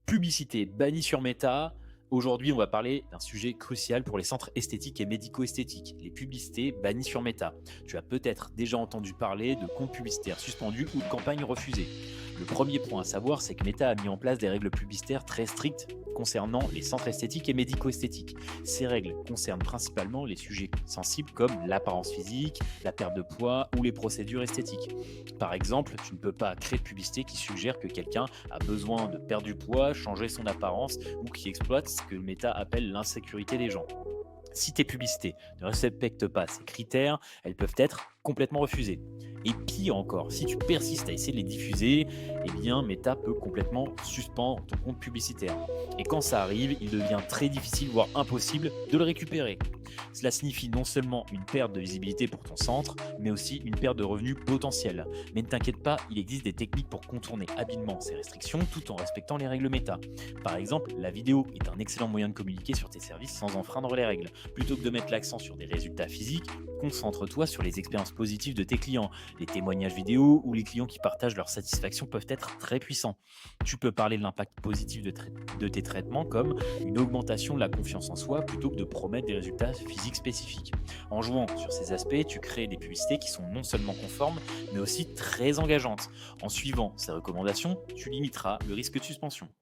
Publicité bannie sur Meta. Aujourd'hui, on va parler d'un sujet crucial pour les centres esthétiques et médico-esthétiques, les publicités bannies sur Meta. Tu as peut-être déjà entendu parler de comptes publicitaires suspendus ou de campagnes refusées. Le premier point à savoir, c'est que Meta a mis en place des règles publicitaires très strictes concernant les centres esthétiques et médico-esthétiques. Ces règles concernent principalement les sujets sensibles comme l'apparence physique, la perte de poids ou les procédures esthétiques. Par exemple, tu ne peux pas créer de publicité qui suggère que quelqu'un a besoin de perdre du poids, changer son apparence ou qui exploite ce que Meta appelle l'insécurité des gens. Si tes publicités ne respectent pas ces critères, elles peuvent être complètement refusées. Et pire encore, si tu persistes à essayer de les diffuser, eh bien Meta peut complètement suspendre ton compte publicitaire. Et quand ça arrive, il devient très difficile, voire impossible, de le récupérer. Cela signifie non seulement une perte de visibilité pour ton centre, mais aussi une perte de revenus potentielle. Mais ne t'inquiète pas, il existe des techniques pour contourner habilement ces restrictions tout en respectant les règles Meta. Par exemple, la vidéo est un excellent moyen de communiquer sur tes services sans enfreindre les règles. Plutôt que de mettre l'accent sur des résultats physiques, concentre-toi sur les expériences positives de tes clients. Les témoignages vidéo ou les clients qui partagent leur satisfaction peuvent être très puissants. Tu peux parler de l'impact positif de tes traitements comme une augmentation de la confiance en soi plutôt que de promettre des résultats physiques spécifiques. En jouant sur ces aspects, tu crées des publicités qui sont non seulement conformes, mais aussi très engageantes. En suivant ces recommandations, tu limiteras le risque de suspension.